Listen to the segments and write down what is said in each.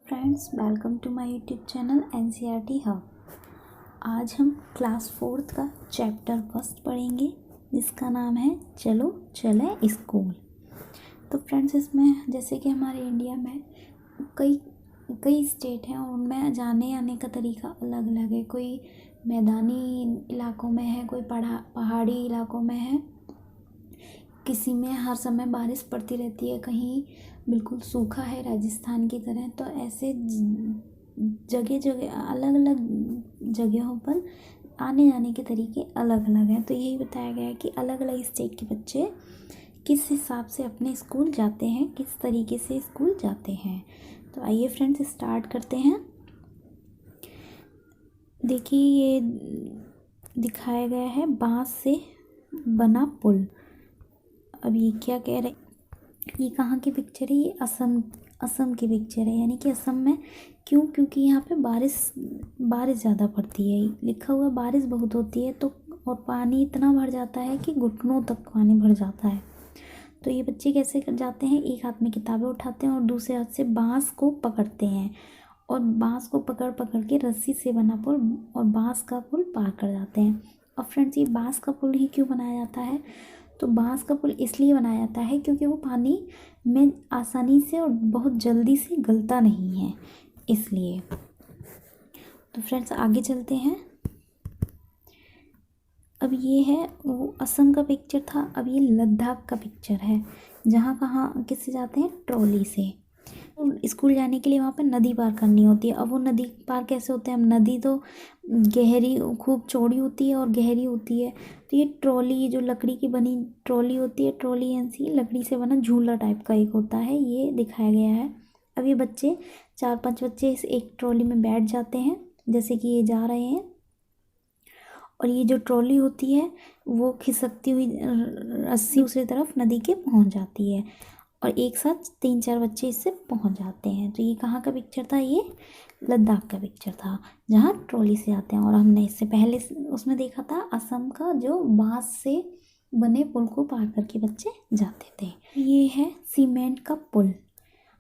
Friends, welcome to my YouTube channel NCERT hub. आज हम class 4th का chapter first पढ़ेंगे जिसका नाम है चलो चले स्कूल। तो फ्रेंड्स, इसमें जैसे कि हमारे इंडिया में कई कई स्टेट हैं और उनमें जाने आने का तरीका अलग अलग है। कोई मैदानी इलाकों में है, कोई पहाड़ी इलाकों में है, किसी में हर समय बारिश पड़ती रहती है, कहीं बिल्कुल सूखा है राजस्थान की तरह। तो ऐसे जगह जगह अलग अलग जगहों पर आने जाने के तरीके अलग अलग हैं। तो यही बताया गया है कि अलग अलग स्टेट के बच्चे किस हिसाब से अपने स्कूल जाते हैं, किस तरीके से स्कूल जाते हैं। तो आइए फ्रेंड्स स्टार्ट करते हैं। देखिए, ये दिखाया गया है बांस से बना पुल। अब ये क्या कह रहे, ये कहाँ की पिक्चर है? ये असम की पिक्चर है। यानी कि असम में क्यों? क्योंकि यहाँ पे बारिश ज़्यादा पड़ती है। लिखा हुआ बारिश बहुत होती है तो, और पानी इतना भर जाता है कि घुटनों तक पानी भर जाता है। तो ये बच्चे कैसे कर जाते हैं? एक हाथ में किताबें उठाते हैं और दूसरे हाथ से बांस को पकड़ते हैं और बांस को पकड़ पकड़ के रस्सी से बना पुल और बांस का पुल पार कर जाते हैं। और फ्रेंड्स, ये बांस का पुल ही क्यों बनाया जाता है? तो बांस का पुल इसलिए बनाया जाता है क्योंकि वो पानी में आसानी से और बहुत जल्दी से गलता नहीं है, इसलिए। तो फ्रेंड्स आगे चलते हैं। अब ये है वो असम का पिक्चर था। अब ये लद्दाख का पिक्चर है, जहाँ कहाँ किससे जाते हैं? ट्रॉली से। स्कूल जाने के लिए वहाँ पर नदी पार करनी होती है। अब वो नदी पार कैसे होते हैं? अब नदी तो गहरी, खूब चौड़ी होती है और गहरी होती है। तो ये ट्रॉली, जो लकड़ी की बनी ट्रॉली होती है, ट्रॉली ऐसी लकड़ी से बना झूला टाइप का एक होता है, ये दिखाया गया है। अब ये बच्चे 4-5 बच्चे इस एक ट्रॉली में बैठ जाते हैं, जैसे कि ये जा रहे हैं। और ये जो ट्रॉली होती है वो खिसकती हुई रस्सी दूसरी तरफ नदी के पहुँच जाती है और एक साथ 3-4 बच्चे इससे पहुंच जाते हैं। तो ये कहाँ का पिक्चर था? ये लद्दाख का पिक्चर था, जहाँ ट्रॉली से आते हैं। और हमने इससे पहले उसमें देखा था असम का, जो बांस से बने पुल को पार करके बच्चे जाते थे। ये है सीमेंट का पुल।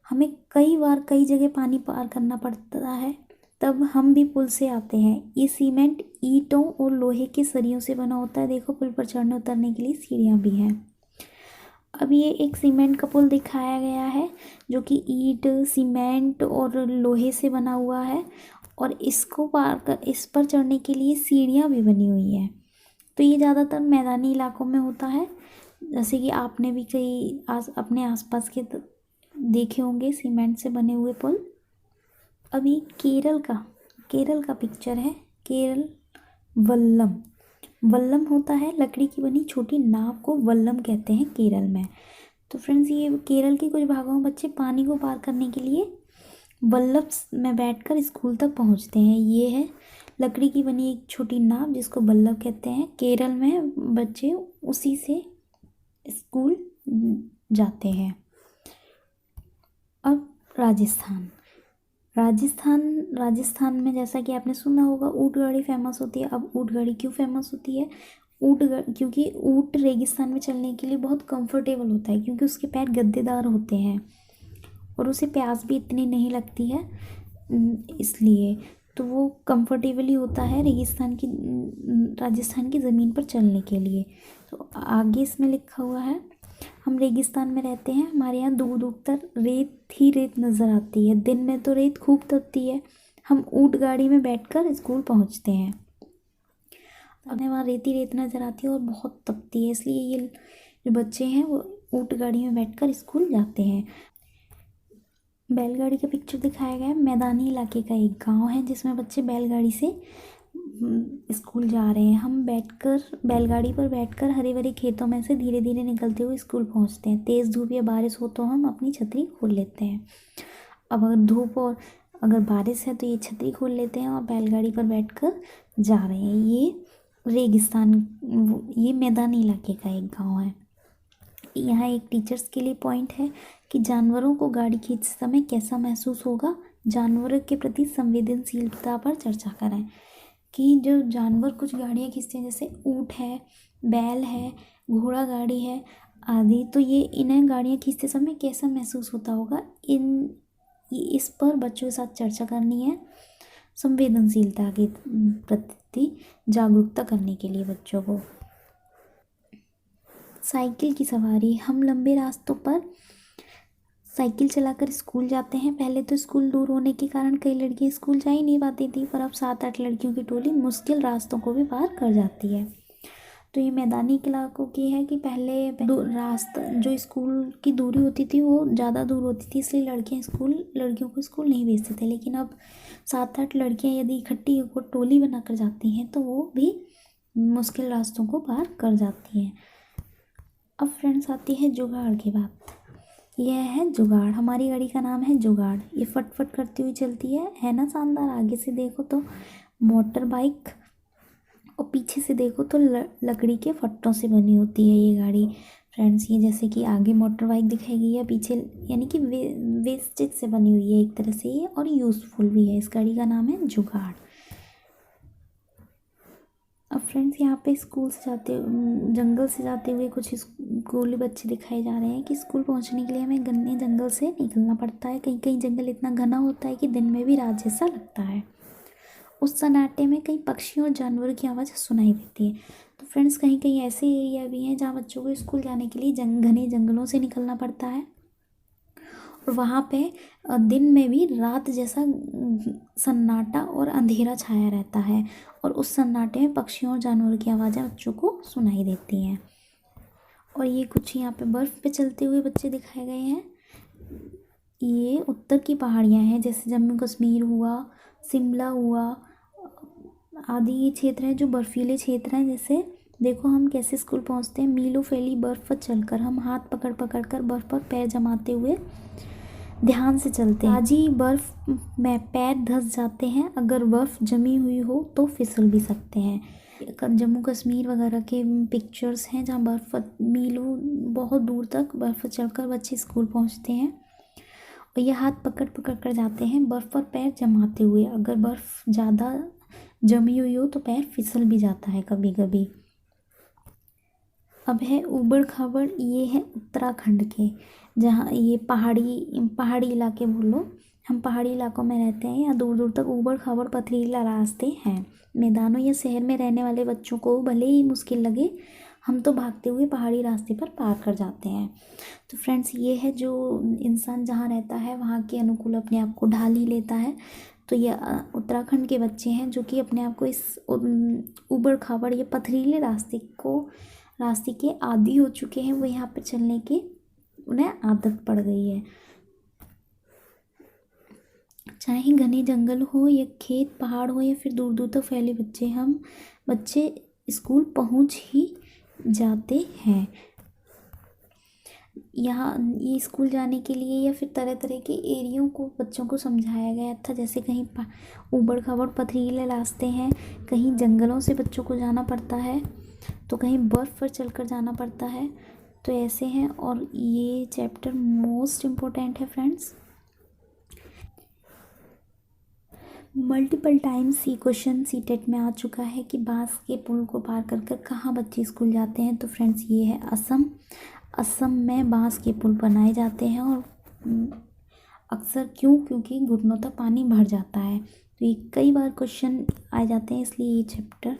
हमें कई बार कई जगह पानी पार करना पड़ता है, तब हम भी पुल से आते हैं। ये सीमेंट ईंटों और लोहे के सरियों से बना होता है। देखो, पुल पर चढ़ने उतरने के लिए सीढ़ियाँ भी हैं। अब ये एक सीमेंट का पुल दिखाया गया है, जो कि ईंट, सीमेंट और लोहे से बना हुआ है और इसको पार कर, इस पर चढ़ने के लिए सीढ़ियाँ भी बनी हुई हैं। तो ये ज़्यादातर मैदानी इलाकों में होता है, जैसे कि आपने भी कई अपने आसपास के देखे होंगे सीमेंट से बने हुए पुल। अभी केरल का पिक्चर है। केरल वल्लम होता है, लकड़ी की बनी छोटी नाव को वल्लम कहते हैं केरल में। तो फ्रेंड्स, ये केरल के कुछ भागों में बच्चे पानी को पार करने के लिए वल्लम में बैठकर स्कूल तक पहुंचते हैं। ये है लकड़ी की बनी एक छोटी नाव जिसको वल्लम कहते हैं। केरल में बच्चे उसी से स्कूल जाते हैं। अब राजस्थान में जैसा कि आपने सुना होगा, ऊँट गाड़ी फेमस होती है। अब ऊँट गाड़ी क्यों फेमस होती है? क्योंकि ऊँट रेगिस्तान में चलने के लिए बहुत कंफर्टेबल होता है, क्योंकि उसके पैर गद्देदार होते हैं और उसे प्यास भी इतनी नहीं लगती है, इसलिए। तो वो कंफर्टेबली होता है राजस्थान की ज़मीन पर चलने के लिए। तो आगे इसमें लिखा हुआ है, हम रेगिस्तान में रहते हैं, हमारे यहाँ दूर दूर तक रेत ही रेत नज़र आती है। दिन में तो रेत खूब तपती है, हम ऊँट गाड़ी में बैठकर स्कूल पहुँचते हैं। हमें वहाँ रेत ही रेत नज़र आती है और बहुत तपती है, इसलिए ये जो बच्चे हैं वो ऊँट गाड़ी में बैठकर स्कूल जाते हैं। बैलगाड़ी का पिक्चर दिखाया गया है। मैदानी इलाके का एक गाँव है जिसमें बच्चे बैलगाड़ी से स्कूल जा रहे हैं। हम बैलगाड़ी पर बैठकर हरे भरे खेतों में से धीरे धीरे निकलते हुए स्कूल पहुंचते हैं। तेज़ धूप या बारिश हो तो हम अपनी छतरी खोल लेते हैं। अब अगर धूप और अगर बारिश है तो ये छतरी खोल लेते हैं और बैलगाड़ी पर बैठकर जा रहे हैं। ये मैदानी इलाके का एक गाँव है। यहाँ एक टीचर्स के लिए पॉइंट है कि जानवरों को गाड़ी खींचते समय कैसा महसूस होगा। जानवरों के प्रति संवेदनशीलता पर चर्चा करें कि जो जानवर कुछ गाड़ियाँ खींचते हैं, जैसे ऊँट है, बैल है, घोड़ा गाड़ी है आदि, तो ये इन्हें गाड़ियाँ खींचते समय कैसा महसूस होता होगा, इस पर बच्चों के साथ चर्चा करनी है, संवेदनशीलता के प्रति जागरूकता करने के लिए बच्चों को। साइकिल की सवारी, हम लंबे रास्तों पर साइकिल चलाकर स्कूल जाते हैं। पहले तो स्कूल दूर होने के कारण कई लड़कियां स्कूल जा ही नहीं पाती थी, पर अब 7-8 लड़कियों की टोली मुश्किल रास्तों को भी पार कर जाती है। तो ये मैदानी इलाकों की है कि पहले रास्ता जो स्कूल की दूरी होती थी वो ज़्यादा दूर होती थी, इसलिए लड़कियों को स्कूल नहीं भेजते थे। लेकिन अब 7-8 लड़कियां यदि इकट्ठी होकर टोली बनाकर जाती हैं तो वो भी मुश्किल रास्तों को पार कर जाती हैं। अब फ्रेंड्स आती है जुगाड़ की बात। यह है जुगाड़, हमारी गाड़ी का नाम है जुगाड़। ये फटफट करती हुई चलती है ना शानदार। आगे से देखो तो मोटर बाइक और पीछे से देखो तो लकड़ी के फट्टों से बनी होती है ये गाड़ी। फ्रेंड्स ये जैसे कि आगे मोटर बाइक दिखाई गई है, पीछे यानी कि वेस्टेज से बनी हुई है एक तरह से ये, और यूज़फुल भी है। इस गाड़ी का नाम है जुगाड़। अब फ्रेंड्स यहाँ पे जंगल से जाते हुए कुछ स्कूली बच्चे दिखाए जा रहे हैं कि स्कूल पहुँचने के लिए हमें घने जंगल से निकलना पड़ता है। कहीं कहीं जंगल इतना घना होता है कि दिन में भी रात जैसा लगता है। उस सन्नाटे में कई पक्षियों और जानवरों की आवाज़ सुनाई देती है। तो फ्रेंड्स कहीं कहीं ऐसे एरिया भी हैं जहाँ बच्चों को स्कूल जाने के लिए घने जंगलों से निकलना पड़ता है, और वहाँ पे दिन में भी रात जैसा सन्नाटा और अंधेरा छाया रहता है, और उस सन्नाटे में पक्षियों और जानवरों की आवाज़ें बच्चों को सुनाई देती हैं। और ये कुछ यहाँ पे बर्फ़ पे चलते हुए बच्चे दिखाए गए हैं। ये उत्तर की पहाड़ियाँ हैं, जैसे जम्मू कश्मीर हुआ, शिमला हुआ आदि ये क्षेत्र हैं जो बर्फीले क्षेत्र हैं। जैसे देखो हम कैसे स्कूल पहुँचते हैं, मीलों फैली बर्फ़ पर चलकर, हम हाथ पकड़ पकड़ कर बर्फ़ पर पैर जमाते हुए ध्यान से चलते हैं। आज ही बर्फ़ में पैर धंस जाते हैं, अगर बर्फ़ जमी हुई हो तो फिसल भी सकते हैं। जम्मू कश्मीर वगैरह के पिक्चर्स हैं जहाँ बर्फ़ मीलों बहुत दूर तक बर्फ़ पर चढ़कर बच्चे स्कूल पहुँचते हैं, और ये हाथ पकड़ पकड़ कर जाते हैं बर्फ़ पर पैर जमाते हुए। अगर बर्फ़ ज़्यादा जमी हुई हो तो पैर फिसल भी जाता है कभी कभी। अब है ऊबड़ खाबड़, ये है उत्तराखंड के, जहाँ ये पहाड़ी इलाके बोलो, हम पहाड़ी इलाकों में रहते हैं। यहाँ दूर दूर तक ऊबड़ खाबड़ पथरीला रास्ते हैं। मैदानों या शहर में रहने वाले बच्चों को भले ही मुश्किल लगे, हम तो भागते हुए पहाड़ी रास्ते पर पार कर जाते हैं। तो फ्रेंड्स ये है जो इंसान जहाँ रहता है वहाँ के अनुकूल अपने आप को ढाल ही लेता है। तो ये उत्तराखंड के बच्चे हैं जो कि अपने आप को इस ऊबड़ खाबड़ ये पथरीले रास्ते के आदी हो चुके हैं। वो यहाँ पर चलने की उन्हें आदत पड़ गई है। चाहे घने जंगल हो या खेत पहाड़ हो या फिर दूर दूर तक फैले बच्चे स्कूल पहुँच ही जाते हैं। यहाँ ये स्कूल जाने के लिए या फिर तरह तरह के एरियो को बच्चों को समझाया गया था। जैसे कहीं ऊबड़ खाबड़ पथरीले रास्ते हैं, कहीं जंगलों से बच्चों को जाना पड़ता है, तो कहीं बर्फ़ पर चलकर जाना पड़ता है। तो ऐसे हैं, और ये चैप्टर मोस्ट इम्पोर्टेंट है फ्रेंड्स। मल्टीपल टाइम्स ये क्वेश्चन सीटेट में आ चुका है कि बांस के पुल को पार कर कर कहाँ बच्चे स्कूल जाते हैं। तो फ्रेंड्स ये है असम में बांस के पुल बनाए जाते हैं, और अक्सर क्योंकि घुटनों तक पानी भर जाता है। तो ये कई बार क्वेश्चन आ जाते हैं, इसलिए ये चैप्टर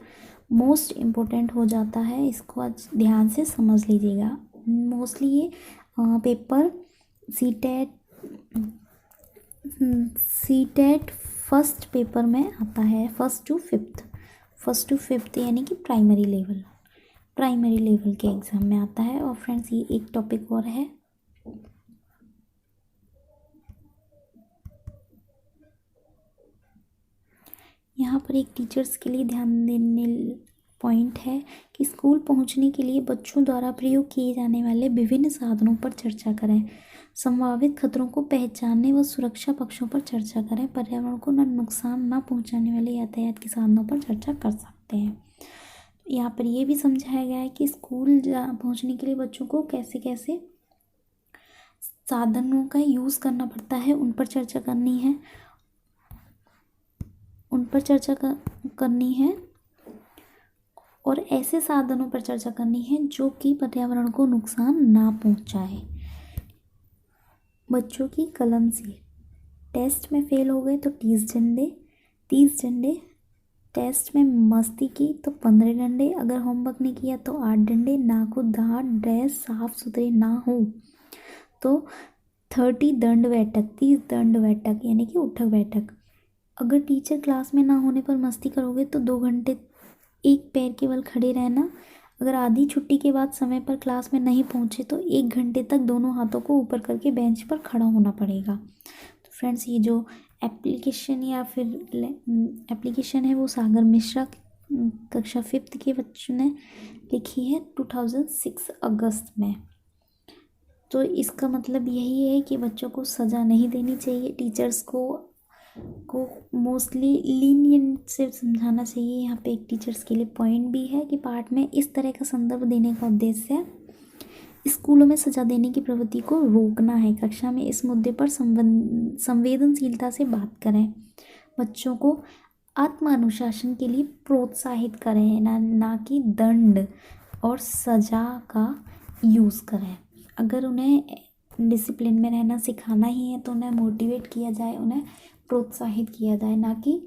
मोस्ट इम्पोर्टेंट हो जाता है। इसको आज ध्यान से समझ लीजिएगा। मोस्टली ये पेपर सीटेट फर्स्ट पेपर में आता है, फर्स्ट टू फिफ्थ यानी कि प्राइमरी लेवल के एग्ज़ाम में आता है। और फ्रेंड्स ये एक टॉपिक और है, यहाँ पर एक टीचर्स के लिए ध्यान देने पॉइंट है कि स्कूल पहुंचने के लिए बच्चों द्वारा प्रयोग किए जाने वाले विभिन्न साधनों पर चर्चा करें। संभावित खतरों को पहचानने व सुरक्षा पक्षों पर चर्चा करें। पर्यावरण को नुकसान न पहुंचाने वाले यातायात के साधनों पर चर्चा कर सकते हैं। यहाँ पर ये भी समझाया गया है कि स्कूल पहुंचने के लिए बच्चों को कैसे कैसे साधनों का यूज़ करना पड़ता है, उन पर चर्चा करनी है, और ऐसे साधनों पर चर्चा करनी है जो कि पर्यावरण को नुकसान ना पहुंचाए। बच्चों की कलम से टेस्ट में फेल हो गए तो 30 डंडे, टेस्ट में मस्ती की तो 15 डंडे, अगर होमवर्क नहीं किया तो 8 डंडे, नाखून दांत ड्रेस साफ सुथरे ना हो तो 30 दंड बैठक यानी कि उठक बैठक। अगर टीचर क्लास में ना होने पर मस्ती करोगे तो 2 घंटे एक पैर के बल खड़े रहना। अगर आधी छुट्टी के बाद समय पर क्लास में नहीं पहुंचे तो 1 घंटे तक दोनों हाथों को ऊपर करके बेंच पर खड़ा होना पड़ेगा। तो फ्रेंड्स, ये जो एप्लीकेशन या फिर एप्लीकेशन है वो सागर मिश्रा कक्षा 5th के बच्चों ने लिखी है 2006 अगस्त में। तो इसका मतलब यही है कि बच्चों को सज़ा नहीं देनी चाहिए, टीचर्स को मोस्टली लीनियंट से समझाना चाहिए। यहाँ पे एक टीचर्स के लिए पॉइंट भी है कि पाठ में इस तरह का संदर्भ देने का उद्देश्य है स्कूलों में सजा देने की प्रवृत्ति को रोकना है। कक्षा में इस मुद्दे पर संवेदनशीलता से बात करें, बच्चों को आत्म अनुशासन के लिए प्रोत्साहित करें, ना कि दंड और सजा का यूज़ करें। अगर उन्हें डिसिप्लिन में रहना सिखाना ही है तो उन्हें मोटिवेट किया जाए, उन्हें प्रोत्साहित किया जाए, ना कि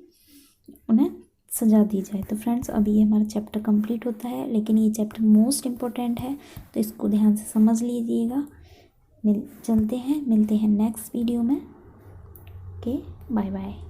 उन्हें सजा दी जाए। तो फ्रेंड्स, अभी ये हमारा चैप्टर कंप्लीट होता है, लेकिन ये चैप्टर मोस्ट इम्पोर्टेंट है तो इसको ध्यान से समझ लीजिएगा। मिलते हैं नेक्स्ट वीडियो में। Okay, bye bye.